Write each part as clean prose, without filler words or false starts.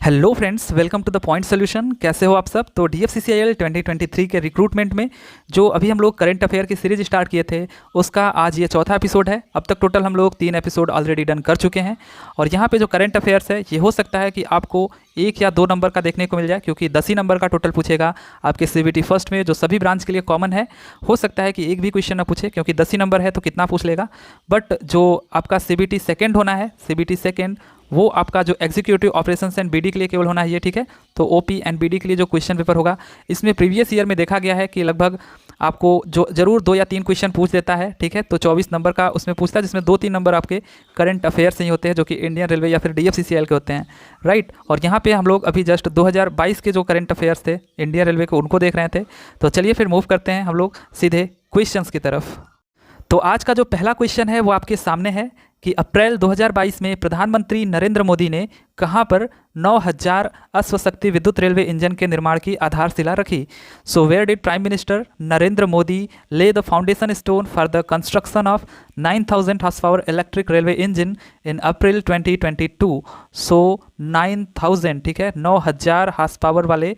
Hello friends, welcome to the point solution. कैसे हो आप सब। तो DFCCIL 2023 के रिक्रूटमेंट में जो अभी हम लोग करंट अफेयर की सीरीज स्टार्ट किए थे उसका आज ये चौथा एपिसोड है। अब तक टोटल हम लोग 3 एपिसोड ऑलरेडी डन कर चुके हैं और यहाँ पे जो करंट अफेयर्स है ये हो सकता है कि आपको 1 या 2 नंबर का देखने को मिल जाए, क्योंकि 10 ही नंबर का टोटल पूछेगा आपके CBT फर्स्ट में, जो सभी ब्रांच के लिए कॉमन है। हो सकता है कि एक भी क्वेश्चन ना पूछे, क्योंकि 10 ही नंबर है तो कितना पूछ लेगा। बट जो आपका CBT सेकेंड होना है, CBT सेकेंड, वो आपका जो एग्जीक्यूटिव ऑपरेशंस एंड BD के लिए केवल होना है ये, ठीक है। तो OP एंड BD के लिए जो क्वेश्चन पेपर होगा, इसमें प्रीवियस ईयर में देखा गया है कि लगभग आपको जो जरूर 2 या 3 क्वेश्चन पूछ देता है, ठीक है। तो 24 नंबर का उसमें पूछता है, जिसमें 2-3 नंबर आपके करंट अफेयर से ही होते हैं, जो कि इंडियन रेलवे या फिर DFCCIL के होते हैं, राइट। और यहाँ पे हम लोग अभी जस्ट 2022 के जो करंट अफेयर्स थे इंडियन रेलवे के, उनको देख रहे थे। तो चलिए फिर मूव करते हैं हम लोग सीधे क्वेश्चंस की तरफ। तो आज का जो पहला क्वेश्चन है वो आपके सामने है कि अप्रैल 2022 में प्रधानमंत्री नरेंद्र मोदी ने कहां पर 9000 अश्वशक्ति विद्युत रेलवे इंजन के निर्माण की आधारशिला रखी। So where did prime minister Narendra Modi lay the foundation stone for the construction of 9000 horse power electric railway engine in April 2022। So 9000, ठीक है, 9000 हॉर्स पावर वाले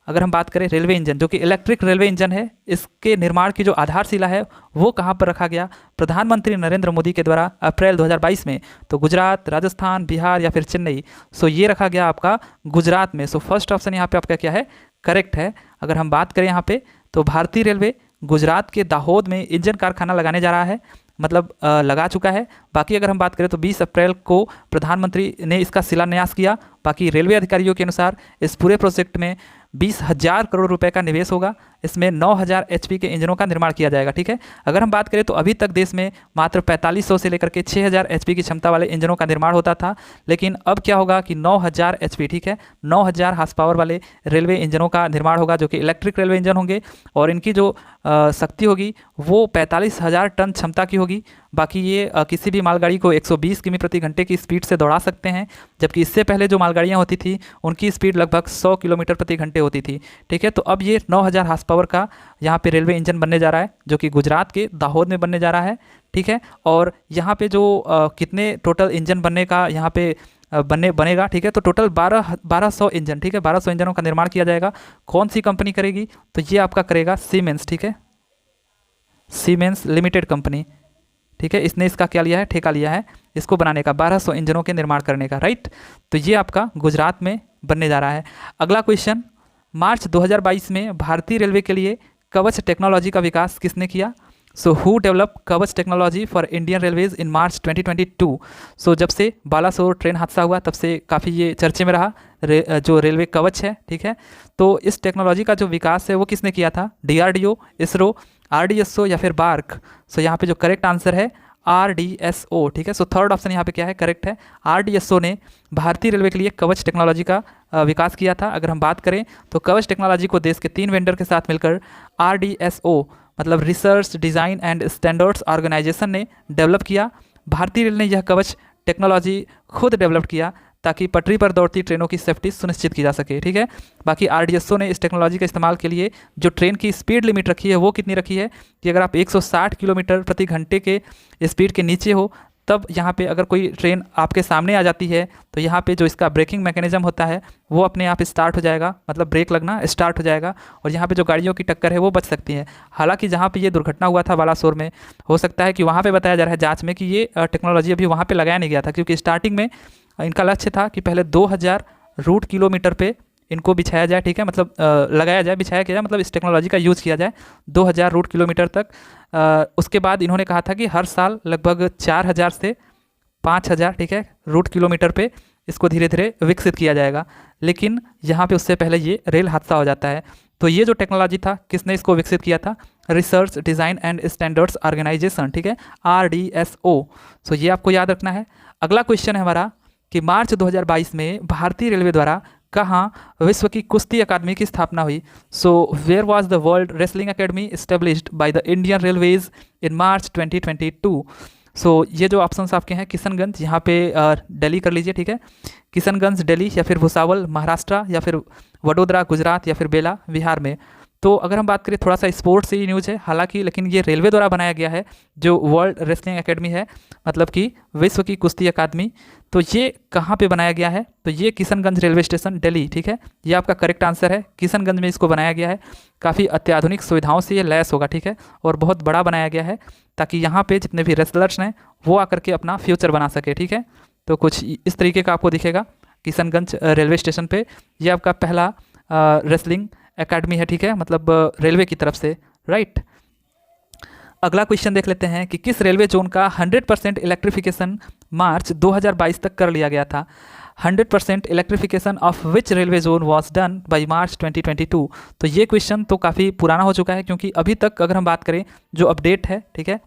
अगर हम बात करें रेलवे इंजन, जो कि इलेक्ट्रिक रेलवे इंजन है, इसके निर्माण की जो आधारशिला है वो कहाँ पर रखा गया प्रधानमंत्री नरेंद्र मोदी के द्वारा अप्रैल 2022 में। तो गुजरात, राजस्थान, बिहार या फिर चेन्नई। सो ये रखा गया आपका गुजरात में। सो फर्स्ट ऑप्शन यहाँ पे आपका क्या है, करेक्ट है। अगर हम बात करें यहाँ पे, तो भारतीय रेलवे गुजरात के दाहोद में इंजन कारखाना लगाने जा रहा है, मतलब लगा चुका है। बाकी अगर हम बात करें तो 20 अप्रैल को प्रधानमंत्री ने इसका शिलान्यास किया। बाकी रेलवे अधिकारियों के अनुसार इस पूरे प्रोजेक्ट में 20,000 करोड़ रुपए का निवेश होगा। इसमें 9000 HP के इंजनों का निर्माण किया जाएगा, ठीक है। अगर हम बात करें तो अभी तक देश में मात्र 4500 से लेकर के 6000 HP की क्षमता वाले इंजनों का निर्माण होता था, लेकिन अब क्या होगा कि 9000 HP, ठीक है, 9000 हॉर्स पावर वाले रेलवे इंजनों का निर्माण होगा, जो कि इलेक्ट्रिक रेलवे इंजन होंगे। और इनकी जो शक्ति होगी वो 45,000 टन क्षमता की होगी। बाकी ये किसी भी मालगाड़ी को 120 किमी प्रति घंटे की स्पीड से दौड़ा सकते हैं, जबकि इससे पहले जो मालगाड़ियाँ होती थी उनकी स्पीड लगभग 100 किलोमीटर प्रति घंटे होती थी, ठीक है। तो अब ये 9000 हॉर्स पावर का यहाँ पे रेलवे इंजन बनने जा रहा है, जो कि गुजरात के दाहोद में बनने जा रहा है, ठीक है। और यहाँ पे जो कितने टोटल इंजन बनने का यहाँ पे बनेगा, ठीक है। तो टोटल 1200 इंजन, ठीक है, 1200 इंजनों का निर्माण किया जाएगा। कौन सी कंपनी करेगी, तो ये आपका करेगा सीमेंस, ठीक है, सीमेंस लिमिटेड कंपनी, ठीक है। इसने इसका क्या लिया है, ठेका लिया है इसको बनाने का, 1200 इंजनों के निर्माण करने का, राइट। तो ये आपका गुजरात में बनने जा रहा है। अगला क्वेश्चन, मार्च 2022 में भारतीय रेलवे के लिए कवच टेक्नोलॉजी का विकास किसने किया। So who develop Kavach technology for Indian railways in March 2022। So जब से बालासोर ट्रेन हादसा हुआ तब से काफ़ी ये चर्चे में रहा जो रेलवे कवच है, ठीक है। तो इस टेक्नोलॉजी का जो विकास है वो किसने किया था, DRDO, इसरो, RDSO या फिर बार्क। सो यहाँ पे जो करेक्ट आंसर है RDSO, ठीक है। सो थर्ड ऑप्शन यहाँ पे क्या है, करेक्ट है। RDSO ने भारतीय रेलवे के लिए कवच टेक्नोलॉजी का विकास किया था। अगर हम बात करें तो कवच टेक्नोलॉजी को देश के 3 वेंडर के साथ मिलकर RDSO मतलब research design and standards organisation ने डेवलप किया। भारतीय रेल ने यह कवच टेक्नोलॉजी खुद डेवलप किया ताकि पटरी पर दौड़ती ट्रेनों की सेफ्टी सुनिश्चित की जा सके, ठीक है। बाकी RDSO ने इस टेक्नोलॉजी के इस्तेमाल के लिए जो ट्रेन की स्पीड लिमिट रखी है वो कितनी रखी है कि अगर आप 160 किलोमीटर प्रति घंटे के स्पीड के नीचे हो, तब यहाँ पे अगर कोई ट्रेन आपके सामने आ जाती है तो यहाँ पे जो इसका ब्रेकिंग मैकेनिज्म होता है वो अपने आप स्टार्ट हो जाएगा, मतलब ब्रेक लगना स्टार्ट हो जाएगा और यहाँ पे जो गाड़ियों की टक्कर है वो बच सकती है। हालांकि जहाँ पे ये दुर्घटना हुआ था बालासोर में, हो सकता है कि वहाँ पे बताया जा रहा है जांच में कि ये टेक्नोलॉजी अभी वहाँ पे लगाया नहीं गया था, क्योंकि स्टार्टिंग में इनका लक्ष्य था कि पहले 2000 रूट किलोमीटर पे इनको बिछाया जाए, ठीक है, मतलब लगाया जाए, बिछाया किया जाए, मतलब इस टेक्नोलॉजी का यूज़ किया जाए 2000 रूट किलोमीटर तक। उसके बाद इन्होंने कहा था कि हर साल लगभग 4000 से 5000, ठीक है, रूट किलोमीटर पे इसको धीरे धीरे विकसित किया जाएगा। लेकिन यहाँ पे उससे पहले ये रेल हादसा हो जाता है। तो ये जो टेक्नोलॉजी था किसने इसको विकसित किया था, research design and standards organisation, ठीक है, RDSO। सो ये आपको याद रखना है। अगला क्वेश्चन है हमारा कि मार्च 2022 में भारतीय रेलवे द्वारा कहाँ विश्व की कुश्ती अकादमी की स्थापना हुई। So where was the world wrestling academy established by the Indian railways in March 2022। So ये जो ऑप्शंस आपके हैं, किशनगंज, यहाँ पे दिल्ली कर लीजिए, ठीक है, किशनगंज दिल्ली, या फिर भुसावल महाराष्ट्र, या फिर वडोदरा गुजरात, या फिर बेला बिहार में। तो अगर हम बात करें, थोड़ा सा स्पोर्ट्स से ही न्यूज़ है हालांकि, लेकिन ये रेलवे द्वारा बनाया गया है, जो वर्ल्ड रेसलिंग एकेडमी है, मतलब कि विश्व की कुश्ती अकादमी। तो ये कहाँ पे बनाया गया है? तो ये किशनगंज रेलवे स्टेशन, दिल्ली, ठीक है। ये आपका करेक्ट आंसर है, किशनगंज में इसको बनाया गया है। काफ़ी अत्याधुनिक सुविधाओं से ये लैस होगा, ठीक है, और बहुत बड़ा बनाया गया है ताकि यहाँ पे जितने भी रेसलर्स हैं वो आकर के अपना फ्यूचर बना सके, ठीक है। तो कुछ इस तरीके का आपको दिखेगा किशनगंज रेलवे स्टेशन पे। ये आपका पहला रेसलिंग एकेडमी है, ठीक है, मतलब रेलवे की तरफ से, राइट। अगला क्वेश्चन देख लेते हैं कि किस रेलवे जोन का 100% इलेक्ट्रिफिकेशन मार्च 2022 तक कर लिया गया था। 100% electrification of which railway zone was done by मार्च 2022। तो ये क्वेश्चन तो काफ़ी पुराना हो चुका है, क्योंकि अभी तक अगर हम बात करें जो अपडेट है, ठीक है,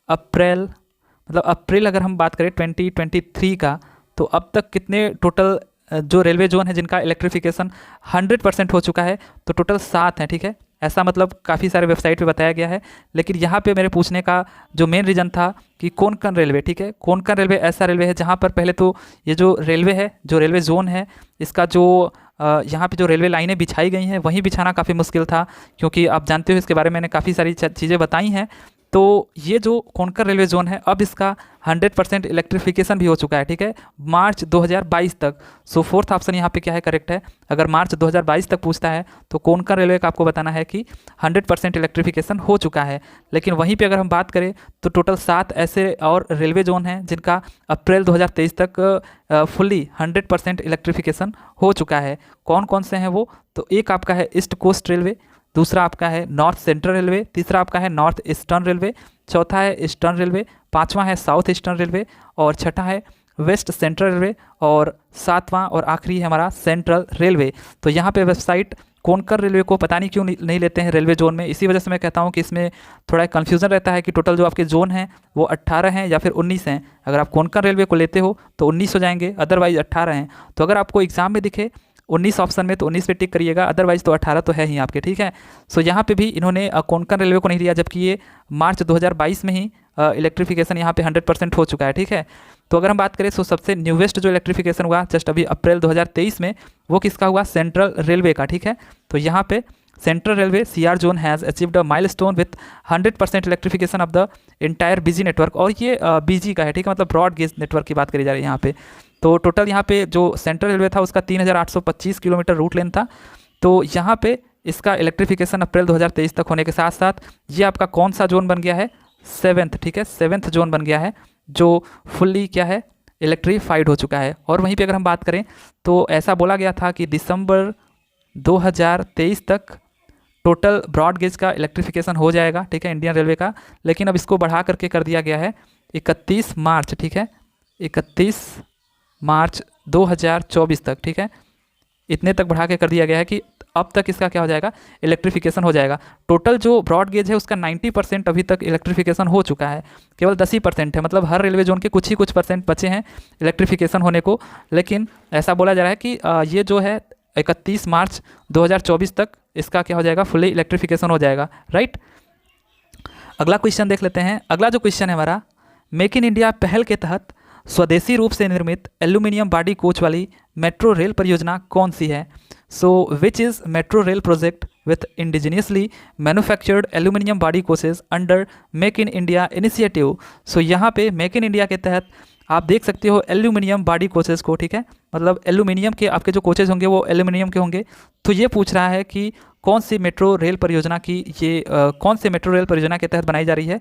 अप्रैल अगर हम बात करें 2023 का, तो अब तक कितने टोटल जो रेलवे जोन है जिनका इलेक्ट्रिफिकेशन 100% हो चुका है, तो टोटल 7 हैं, ठीक है। ऐसा मतलब काफ़ी सारे वेबसाइट पे बताया गया है, लेकिन यहाँ पे मेरे पूछने का जो मेन रीज़न था कि कोंकण रेलवे, ठीक है, कोंकण रेलवे ऐसा रेलवे है जहाँ पर पहले तो ये जो रेलवे है, जो रेलवे जोन है, इसका जो यहाँ पे जो रेलवे लाइनें बिछाई गई हैं वहीं बिछाना काफ़ी मुश्किल था, क्योंकि आप जानते हो इसके बारे में मैंने काफ़ी सारी चीज़ें बताई हैं। तो ये जो कोंकण रेलवे जोन है, अब इसका 100% इलेक्ट्रिफिकेशन भी हो चुका है, ठीक है, मार्च 2022 तक। सो फोर्थ ऑप्शन यहाँ पे क्या है, करेक्ट है। अगर मार्च 2022 तक पूछता है तो कोंकण रेलवे का आपको बताना है कि 100% इलेक्ट्रिफिकेशन हो चुका है। लेकिन वहीं पे अगर हम बात करें तो टोटल 7 ऐसे और रेलवे जोन हैं जिनका अप्रैल 2023 तक फुल्ली 100% इलेक्ट्रिफिकेशन हो चुका है। कौन कौन से हैं वो? तो एक आपका है ईस्ट कोस्ट रेलवे, दूसरा आपका है नॉर्थ सेंट्रल रेलवे, तीसरा आपका है नॉर्थ ईस्टर्न रेलवे, चौथा है ईस्टर्न रेलवे, पांचवा है साउथ ईस्टर्न रेलवे, और छठा है वेस्ट सेंट्रल रेलवे, और सातवां और आखिरी है हमारा सेंट्रल रेलवे। तो यहाँ पे वेबसाइट कोंकण रेलवे को पता नहीं क्यों नहीं लेते हैं रेलवे जोन में। इसी वजह से मैं कहता हूँ कि इसमें थोड़ा कन्फ्यूज़न रहता है कि टोटल जो आपके जोन हैं वो 18 हैं या फिर 19 हैं। अगर आप कोंकण रेलवे को लेते हो तो 19 हो जाएंगे, अदरवाइज 18 हैं। तो अगर आपको एग्जाम में दिखे 19 ऑप्शन में तो 19 पे टिक करिएगा, अदरवाइज तो 18 तो है ही आपके, ठीक है। सो यहाँ पे भी इन्होंने कोंकण रेलवे को नहीं लिया, जबकि ये मार्च 2022 में ही इलेक्ट्रिफिकेशन यहाँ पे 100% हो चुका है, ठीक है। तो अगर हम बात करें तो सबसे न्यूवेस्ट जो इलेक्ट्रिफिकेशन हुआ जस्ट अभी अप्रैल 2023 में, वो किसका हुआ? सेंट्रल रेलवे का, ठीक है। तो यहाँ पे Central Railway CR zone has achieved a milestone with 100% electrification of the entire BG network. और ये बीजी का है, ठीक है, मतलब ब्रॉड गेज नेटवर्क की बात करी जा रही है यहाँ पे। तो टोटल यहाँ पे जो सेंट्रल रेलवे था उसका 3825 किलोमीटर रूट लेंथ था। तो यहाँ पे इसका इलेक्ट्रिफिकेशन अप्रैल 2023 तक होने के साथ साथ ये आपका कौन सा जोन बन गया है? 7th, ठीक है, 7th जोन बन गया है जो फुल्ली क्या है, इलेक्ट्रीफाइड हो चुका है। और वहीं पे अगर हम बात करें तो ऐसा बोला गया था कि दिसंबर 2023 तक टोटल ब्रॉड गेज का इलेक्ट्रिफिकेशन हो जाएगा, ठीक है, इंडियन रेलवे का। लेकिन अब इसको बढ़ा करके कर दिया गया है 31 मार्च, ठीक है, 31 मार्च 2024 तक, ठीक है, इतने तक बढ़ा के कर दिया गया है कि अब तक इसका क्या हो जाएगा? इलेक्ट्रिफिकेशन हो जाएगा। टोटल जो ब्रॉड गेज है उसका 90% अभी तक इलेक्ट्रिफिकेशन हो चुका है, केवल 10% है, मतलब हर रेलवे जोन के कुछ ही कुछ परसेंट बचे हैं इलेक्ट्रिफिकेशन होने को। लेकिन ऐसा बोला जा रहा है कि ये जो है 31 मार्च 2024 तक इसका क्या हो जाएगा? फुल्ली इलेक्ट्रिफिकेशन हो जाएगा, राइट। अगला क्वेश्चन देख लेते हैं। अगला जो क्वेश्चन है हमारा, मेक इन इंडिया पहल के तहत स्वदेशी रूप से निर्मित एल्यूमिनियम बॉडी कोच वाली मेट्रो रेल परियोजना कौन सी है? So which is metro rail project with indigenously manufactured aluminium body coaches under make in India initiative. So यहाँ पे मेक इन इंडिया के तहत आप देख सकते हो एल्यूमिनियम बॉडी कोचेज़ को, ठीक है, मतलब एल्यूमिनियम के आपके जो कोचेज़ होंगे वो एल्यूमिनियम के होंगे। तो ये पूछ रहा है कि कौन सी मेट्रो रेल परियोजना की ये कौन से मेट्रो रेल परियोजना के तहत बनाई जा रही है?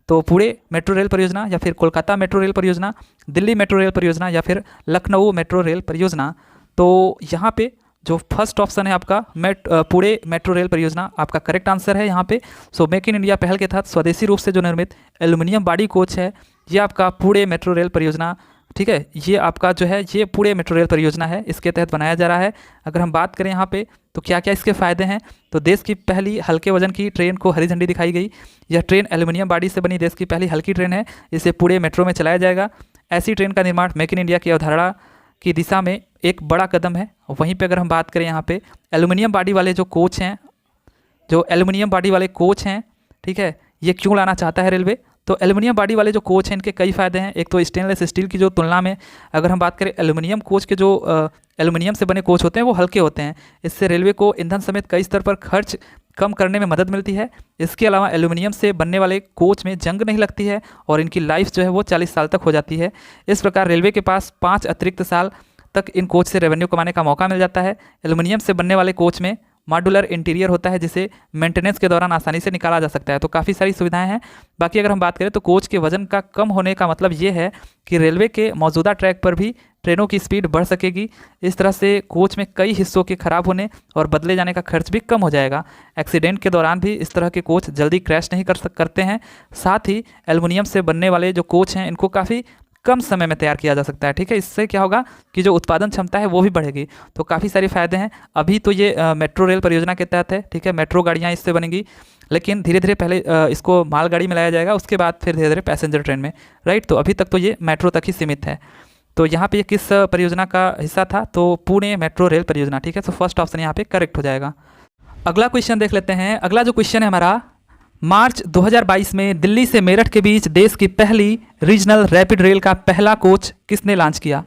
तो पुणे मेट्रो रेल परियोजना, या फिर कोलकाता मेट्रो रेल परियोजना, दिल्ली मेट्रो रेल परियोजना, या फिर लखनऊ मेट्रो रेल परियोजना। तो यहाँ पे जो फर्स्ट ऑप्शन है आपका पुणे मेट्रो रेल परियोजना आपका करेक्ट आंसर है यहाँ पे। सो मेक इन इंडिया पहल के तहत स्वदेशी रूप से जो निर्मित एल्यूमिनियम बॉडी कोच है ये आपका पुणे मेट्रो रेल परियोजना, ठीक है, ये आपका जो है ये पुणे मेट्रो रेल परियोजना है, इसके तहत बनाया जा रहा है। अगर हम बात करें यहाँ पे तो क्या क्या इसके फ़ायदे हैं, तो देश की पहली हल्के वजन की ट्रेन को हरी झंडी दिखाई गई। यह ट्रेन एल्यूमिनियम बॉडी से बनी देश की पहली हल्की ट्रेन है, इसे पुणे मेट्रो में चलाया जाएगा। ऐसी ट्रेन का निर्माण मेक इन इंडिया की अवधारणा की दिशा में एक बड़ा कदम है। वहीं पे अगर हम बात करें यहाँ पे एल्यूमिनियम बॉडी वाले जो कोच हैं, जो एल्यूमिनियम बॉडी वाले कोच हैं, ठीक है, ये क्यों लाना चाहता है रेलवे? तो एल्यूमिनियम बॉडी वाले जो कोच हैं इनके कई फ़ायदे हैं। एक तो स्टेनलेस स्टील की जो तुलना में अगर हम बात करें एल्यूमिनियम कोच के जो एल्यूमिनियम से बने कोच होते हैं वो हल्के होते हैं, इससे रेलवे को ईंधन समेत कई स्तर पर खर्च कम करने में मदद मिलती है। इसके अलावा एल्यूमिनियम से बनने वाले कोच में जंग नहीं लगती है और इनकी लाइफ जो है वो 40 साल तक हो जाती है। इस प्रकार रेलवे के पास 5 अतिरिक्त साल तक इन कोच से रेवेन्यू कमाने का मौका मिल जाता है। एल्यूमिनियम से बनने वाले कोच में मॉड्यूलर इंटीरियर होता है जिसे मेंटेनेंस के दौरान आसानी से निकाला जा सकता है। तो काफ़ी सारी सुविधाएं हैं। बाकी अगर हम बात करें तो कोच के वजन का कम होने का मतलब ये है कि रेलवे के मौजूदा ट्रैक पर भी ट्रेनों की स्पीड बढ़ सकेगी। इस तरह से कोच में कई हिस्सों के खराब होने और बदले जाने का खर्च भी कम हो जाएगा। एक्सीडेंट के दौरान भी इस तरह के कोच जल्दी क्रैश नहीं करते हैं। साथ ही एल्युमिनियम से बनने वाले जो कोच हैं इनको काफ़ी कम समय में तैयार किया जा सकता है। ठीक है, इससे क्या होगा कि जो उत्पादन क्षमता है वो भी बढ़ेगी। तो काफ़ी सारे फायदे हैं। अभी तो ये मेट्रो रेल परियोजना के तहत है। ठीक है, मेट्रो गाड़ियाँ इससे बनेंगी, लेकिन धीरे धीरे पहले इसको मालगाड़ी में लाया जाएगा, उसके बाद फिर धीरे धीरे पैसेंजर ट्रेन में। राइट, तो अभी तक तो ये मेट्रो तक ही सीमित है। तो यहाँ पे ये किस परियोजना का हिस्सा था? तो पुणे मेट्रो रेल परियोजना। ठीक है, तो फर्स्ट ऑप्शन यहाँ पे करेक्ट हो जाएगा। अगला क्वेश्चन देख लेते हैं। अगला जो क्वेश्चन है हमारा, मार्च 2022 में दिल्ली से मेरठ के बीच देश की पहली रीजनल रैपिड रेल का पहला कोच किसने लॉन्च किया?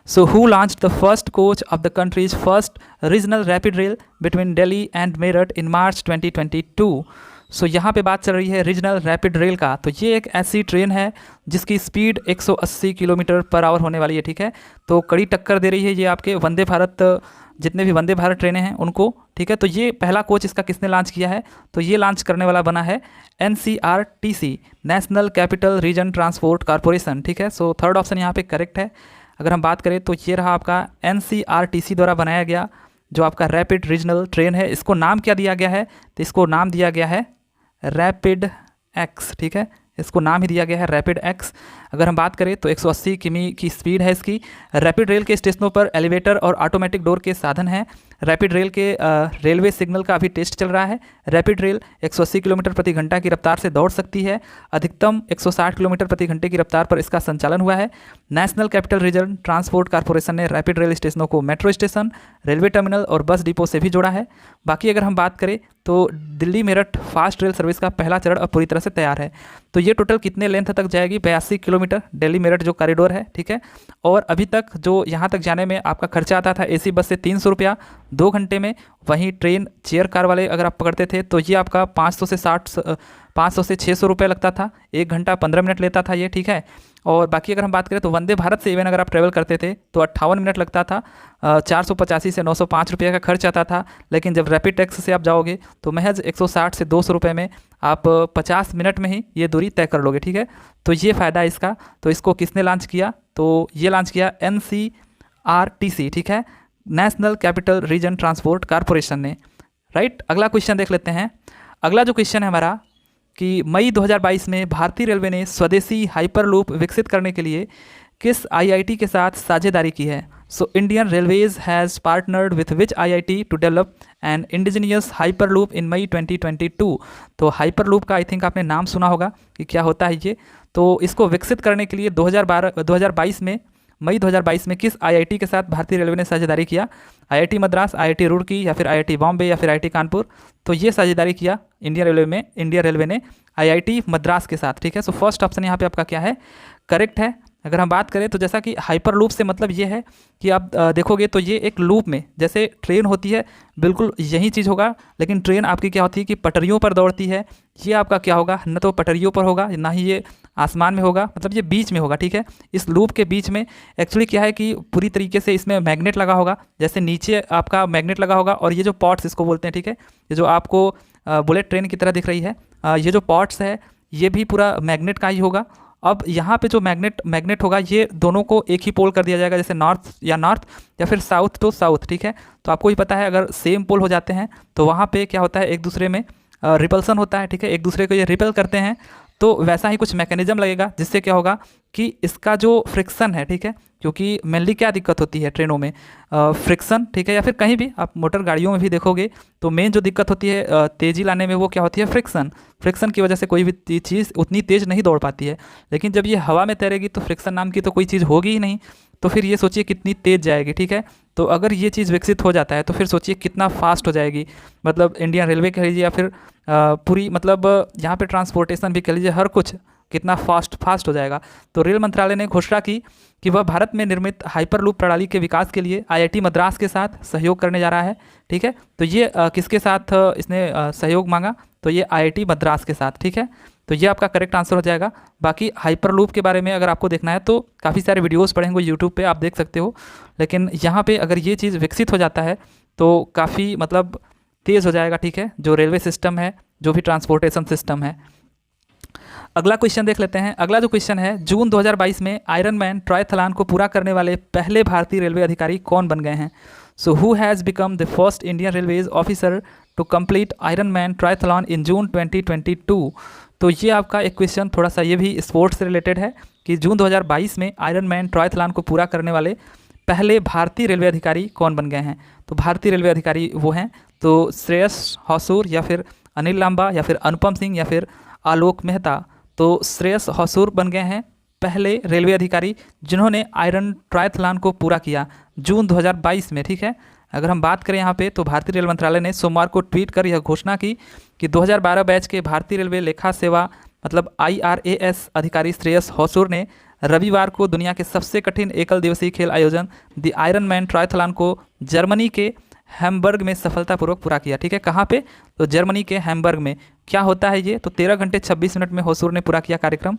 So who launched the first coach of the country's first regional rapid rail between Delhi and Meerut in March 2022? So यहाँ पे बात चल रही है रीजनल रैपिड रेल का। तो ये एक ऐसी ट्रेन है जिसकी स्पीड 180 किलोमीटर पर आवर होने वाली है। ठीक है, तो कड़ी टक्कर दे रही है ये आपके वंदे भारत, जितने भी वंदे भारत ट्रेनें हैं उनको। ठीक है, तो ये पहला कोच इसका किसने लॉन्च किया है? तो ये लॉन्च करने वाला बना है NCRTC, national capital region transport corporation. ठीक है, सो थर्ड ऑप्शन यहाँ पे करेक्ट है। अगर हम बात करें तो ये रहा आपका NCRTC द्वारा बनाया गया जो आपका रैपिड रीजनल ट्रेन है। इसको नाम क्या दिया गया है? तो इसको नाम दिया गया है रैपिड एक्स। ठीक है, इसको नाम ही दिया गया है रैपिड एक्स। अगर हम बात करें तो 180 किमी की स्पीड है इसकी। रैपिड रेल के स्टेशनों पर एलिवेटर और ऑटोमेटिक डोर के साधन हैं। रैपिड रेल के रेलवे सिग्नल का अभी टेस्ट चल रहा है। रैपिड रेल 180 किलोमीटर प्रति घंटा की रफ्तार से दौड़ सकती है। अधिकतम 160 किलोमीटर प्रति घंटे की रफ्तार पर इसका संचालन हुआ है। National capital region transport corporation ने रैपिड रेल स्टेशनों को मेट्रो स्टेशन, रेलवे टर्मिनल और बस डिपो से भी जोड़ा है। बाकी अगर हम बात करें तो Delhi Meerut fast rail service का पहला चरण अब पूरी तरह से तैयार है। तो ये टोटल कितने लेंथ तक जाएगी? 82 किलोमीटर दिल्ली मेरठ जो कॉरिडोर है। ठीक है, और अभी तक जो यहाँ तक जाने में आपका खर्चा आता था AC बस से 300 रुपया 2 घंटे में, वहीं ट्रेन चेयर कार वाले अगर आप पकड़ते थे तो ये आपका 500 से 600 रुपये लगता था। 1 घंटा 15 मिनट लेता था ये। ठीक है, और बाकी अगर हम बात करें तो वंदे भारत से इवन अगर आप ट्रैवल करते थे तो 58 मिनट लगता था। 485 से 905 रुपये का खर्च आता था। लेकिन जब रैपिड टैक्स से आप जाओगे तो महज 160 से 200 रुपये में आप 50 मिनट में ही ये दूरी तय कर लोगे। ठीक है, तो ये फ़ायदा है इसका। तो इसको किसने लॉन्च किया? तो ये लॉन्च किया NCRTC। ठीक है, national capital region transport corporation ने। राइट, अगला क्वेश्चन देख लेते हैं। अगला जो क्वेश्चन है हमारा कि मई 2022 में भारतीय रेलवे ने स्वदेशी हाइपरलूप विकसित करने के लिए किस IIT के साथ साझेदारी की है? So Indian railways has partnered with which IIT to develop an indigenous hyperloop in May 2022? तो हाइपरलूप का आई थिंक आपने नाम सुना होगा कि क्या होता है ये। तो इसको विकसित करने के लिए 2022 में मई 2022 में किस IIT के साथ भारतीय रेलवे ने साझेदारी किया? IIT मद्रास, IIT रुड़की या फिर IIT बॉम्बे या फिर IIT कानपुर? तो ये साझेदारी किया इंडिया रेलवे ने IIT मद्रास के साथ। ठीक है, सो फर्स्ट ऑप्शन यहाँ पे आपका क्या है? करेक्ट है। अगर हम बात करें तो जैसा कि हाइपर लूप से मतलब ये है कि आप देखोगे तो ये एक लूप में जैसे ट्रेन होती है बिल्कुल यही चीज़ होगा, लेकिन ट्रेन आपकी क्या होती है कि पटरियों पर दौड़ती है। ये आपका क्या होगा? न तो पटरियों पर होगा ना ही ये आसमान में होगा, मतलब ये बीच में होगा। ठीक है, इस लूप के बीच में एक्चुअली क्या है कि पूरी तरीके से इसमें मैग्नेट लगा होगा, जैसे नीचे आपका मैग्नेट लगा होगा और ये जो पॉट्स इसको बोलते हैं। ठीक है, ये जो आपको बुलेट ट्रेन की तरह दिख रही है, ये जो पॉट्स है ये भी पूरा मैग्नेट का ही होगा। अब यहाँ पे जो मैग्नेट होगा ये दोनों को एक ही पोल कर दिया जाएगा, जैसे नॉर्थ या फिर साउथ टू साउथ। ठीक है, तो आपको ही पता है अगर सेम पोल हो जाते हैं तो वहाँ पे क्या होता है, एक दूसरे में रिपल्सन होता है। ठीक है, एक दूसरे को ये रिपेल करते हैं। तो वैसा ही कुछ मैकेनिज्म लगेगा जिससे क्या होगा कि इसका जो फ्रिक्शन है, ठीक है, क्योंकि मेनली क्या दिक्कत होती है ट्रेनों में? फ्रिक्शन। ठीक है, या फिर कहीं भी आप मोटर गाड़ियों में भी देखोगे तो मेन जो दिक्कत होती है तेज़ी लाने में वो क्या होती है? फ्रिक्शन की वजह से कोई भी चीज़ उतनी तेज़ नहीं दौड़ पाती है। लेकिन जब ये हवा में तैरेगी तो फ्रिक्शन नाम की तो कोई चीज़ होगी ही नहीं, तो फिर ये सोचिए कितनी तेज़ जाएगी। ठीक है, तो अगर ये चीज़ विकसित हो जाता है तो फिर सोचिए कितना फास्ट हो जाएगी। मतलब इंडियन रेलवे कह लीजिए या फिर पूरी मतलब यहाँ पे ट्रांसपोर्टेशन भी कह लीजिए, हर कुछ कितना फास्ट हो जाएगा। तो रेल मंत्रालय ने घोषणा की कि वह भारत में निर्मित हाइपरलूप प्रणाली के विकास के लिए आईआईटी मद्रास के साथ सहयोग करने जा रहा है। ठीक है, तो ये किसके साथ इसने सहयोग मांगा, तो ये आईआईटी मद्रास के साथ। ठीक है, तो ये आपका करेक्ट आंसर हो जाएगा। बाकी हाइपरलूप के बारे में अगर आपको देखना है तो काफ़ी सारे वीडियोस पड़े होंगे यूट्यूब पे, आप देख सकते हो। लेकिन यहाँ पे अगर ये चीज़ विकसित हो जाता है तो काफ़ी मतलब तेज़ हो जाएगा। ठीक है, जो रेलवे सिस्टम है, जो भी ट्रांसपोर्टेशन सिस्टम है। अगला क्वेश्चन देख लेते हैं। अगला जो क्वेश्चन है, जून 2022 में आयरन मैन ट्रायथलॉन को पूरा करने वाले पहले भारतीय रेलवे अधिकारी कौन बन गए हैं। So who has become the first Indian railways officer to complete Ironman triathlon in June 2022। तो ये आपका एक क्वेश्चन थोड़ा सा ये भी स्पोर्ट्स से रिलेटेड है कि जून 2022 में आयरन मैन ट्रायथलॉन को पूरा करने वाले पहले भारतीय रेलवे अधिकारी कौन बन गए हैं। तो भारतीय रेलवे अधिकारी वो हैं तो श्रेयस हॉसूर या फिर अनिल लांबा या फिर अनुपम सिंह या फिर आलोक मेहता। तो श्रेयस हॉसूर बन गए हैं पहले रेलवे अधिकारी जिन्होंने आयरन ट्रायथलॉन को पूरा किया जून 2022 में। ठीक है, अगर हम बात करें यहाँ पे तो भारतीय रेल मंत्रालय ने सोमवार को ट्वीट कर यह घोषणा की कि 2012 बैच के भारतीय रेलवे लेखा सेवा मतलब IRAS अधिकारी श्रेयस हॉसूर ने रविवार को दुनिया के सबसे कठिन एकल दिवसीय खेल आयोजन द आयरन मैन ट्रायथलॉन को जर्मनी के हैम्बर्ग में सफलतापूर्वक पूरा किया। ठीक है, कहाँ पे, तो जर्मनी के हैम्बर्ग में। क्या होता है ये, तो 13 घंटे 26 मिनट में हॉसूर ने पूरा किया कार्यक्रम।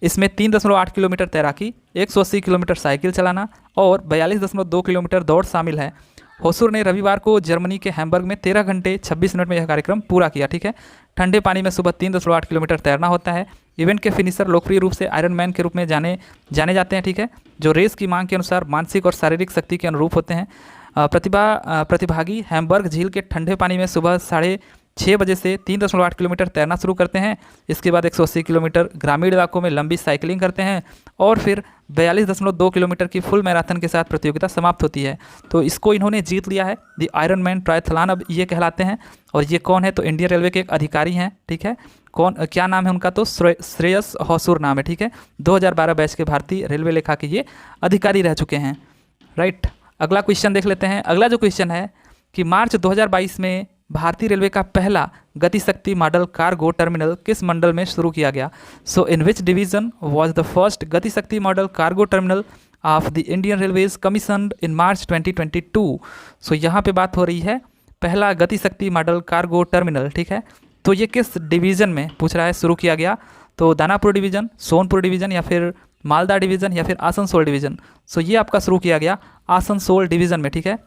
इसमें 3.8 किलोमीटर तैराकी, 180 किलोमीटर साइकिल चलाना और 42.2 किलोमीटर दौड़ शामिल है। हॉसूर ने रविवार को जर्मनी के हैम्बर्ग में 13 घंटे 26 मिनट में यह कार्यक्रम पूरा किया। ठीक है, ठंडे पानी में सुबह 3.8 किलोमीटर तैरना होता है। इवेंट के फिनिशर लोकप्रिय रूप से आयरन मैन के रूप में जाने जाते हैं। ठीक है, जो रेस की मांग के अनुसार मानसिक और शारीरिक शक्ति के अनुरूप होते हैं। प्रतिभागी हैम्बर्ग झील के ठंडे पानी में सुबह 6:30 बजे से 3.8 किलोमीटर तैरना शुरू करते हैं। इसके बाद 180 किलोमीटर ग्रामीण इलाकों में लंबी साइकिलिंग करते हैं और फिर 42.2 किलोमीटर की फुल मैराथन के साथ प्रतियोगिता समाप्त होती है। तो इसको इन्होंने जीत लिया है, द आयरन मैन ट्रायथलॉन अब ये कहलाते हैं। और ये कौन है, तो इंडियन रेलवे के एक अधिकारी हैं। ठीक है, कौन, क्या नाम है उनका, तो श्रेयस हॉसूर नाम है। ठीक है, 2012 बैच के भारतीय रेलवे लेखा के ये अधिकारी रह चुके हैं। राइट, अगला क्वेश्चन देख लेते हैं। अगला जो क्वेश्चन है कि मार्च 2022 में भारतीय रेलवे का पहला गतिशक्ति मॉडल कार्गो टर्मिनल किस मंडल में शुरू किया गया। So in which division was the first Gatishakti model cargo terminal of the Indian railways commissioned in March 2022। So यहाँ पे बात हो रही है पहला गतिशक्ति मॉडल कार्गो टर्मिनल। ठीक है, तो ये किस डिवीज़न में पूछ रहा है शुरू किया गया, तो दानापुर डिवीज़न, सोनपुर डिवीज़न या फिर मालदा डिवीज़न या फिर आसनसोल डिवीज़न। सो ये आपका शुरू किया गया आसनसोल डिवीज़न में। ठीक है,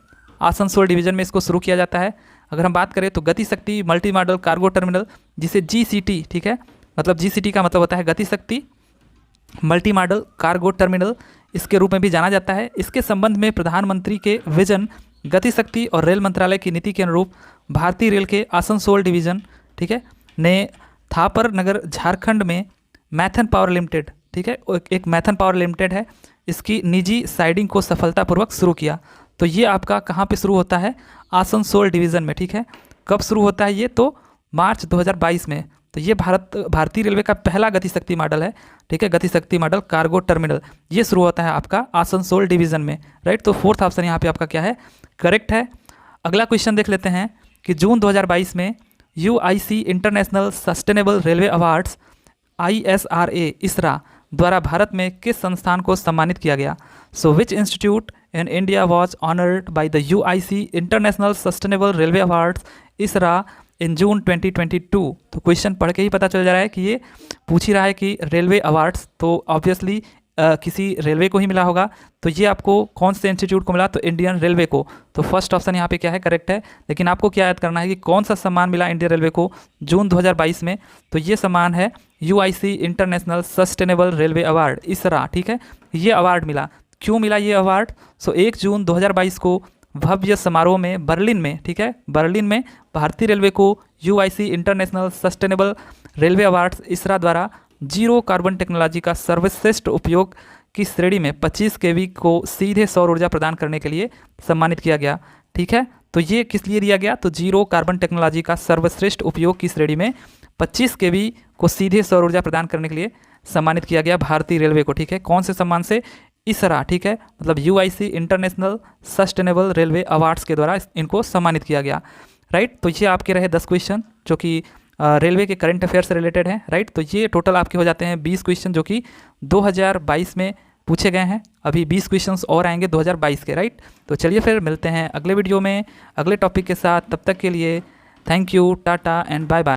आसनसोल डिवीज़न में इसको शुरू किया जाता है। अगर हम बात करें तो Gatishakti multi modal cargo terminal, जिसे GCT, ठीक है, मतलब GCT का मतलब होता है Gatishakti multi modal cargo terminal, इसके रूप में भी जाना जाता है। इसके संबंध में प्रधानमंत्री के विजन, गतिशक्ति और रेल मंत्रालय की नीति के अनुरूप भारतीय रेल के आसनसोल डिवीज़न, ठीक है, ने थापर नगर झारखंड में मैथन पावर लिमिटेड, ठीक है, एक मैथन पावर लिमिटेड है, इसकी निजी साइडिंग को सफलतापूर्वक शुरू किया। तो ये आपका कहाँ पे शुरू होता है, आसनसोल डिवीज़न में। ठीक है, कब शुरू होता है ये, तो मार्च 2022 में। तो ये भारतीय रेलवे का पहला गतिशक्ति मॉडल है। ठीक है, गतिशक्ति मॉडल कार्गो टर्मिनल ये शुरू होता है आपका आसनसोल डिवीज़न में। राइट, तो फोर्थ ऑप्शन यहाँ पे आपका क्या है, करेक्ट है। अगला क्वेश्चन देख लेते हैं कि जून 2022 में UIC international sustainable railway awards ISRA ISRA द्वारा भारत में किस संस्थान को सम्मानित किया गया। So which institute in India was honoured by the UIC international sustainable railway awards ISRA in June 2022। तो क्वेश्चन पढ़ के ही पता चल जा रहा है कि ये पूछ ही रहा है कि रेलवे अवार्ड्स, तो ऑब्वियसली किसी रेलवे को ही मिला होगा। तो ये आपको कौन से इंस्टीट्यूट को मिला, तो इंडियन रेलवे को। तो फर्स्ट ऑप्शन यहाँ पे क्या है, करेक्ट है। लेकिन आपको क्या याद करना है कि कौन सा सम्मान मिला इंडियन रेलवे को जून 2022 में, तो ये सम्मान है UIC international sustainable railway award ISRA। ठीक है, ये अवार्ड मिला, क्यों मिला ये अवार्ड। सो 1 जून 2022 को भव्य समारोह में बर्लिन में, ठीक है, बर्लिन में भारतीय रेलवे को UIC international sustainable railway awards ISRA द्वारा जीरो कार्बन टेक्नोलॉजी का सर्वश्रेष्ठ उपयोग की श्रेणी में 25 kV को सीधे सौर ऊर्जा प्रदान करने के लिए सम्मानित किया गया। ठीक है, तो ये किस लिए दिया गया, तो जीरो कार्बन टेक्नोलॉजी का सर्वश्रेष्ठ उपयोग की श्रेणी में 25 kV को सीधे सौर ऊर्जा प्रदान करने के लिए सम्मानित किया गया भारतीय रेलवे को। ठीक है, कौन से सम्मान से, ISRA। ठीक है, मतलब UIC international sustainable railway awards के द्वारा इनको सम्मानित किया गया। राइट, तो ये आपके रहे 10 क्वेश्चन जो कि रेलवे के करंट अफेयर से रिलेटेड हैं, राइट। तो ये टोटल आपके हो जाते हैं 20 क्वेश्चन जो कि 2022 में पूछे गए हैं। अभी 20 क्वेश्चंस और आएंगे 2022 के, राइट। तो चलिए फिर मिलते हैं अगले वीडियो में अगले टॉपिक के साथ। तब तक के लिए thank you, tata and bye bye.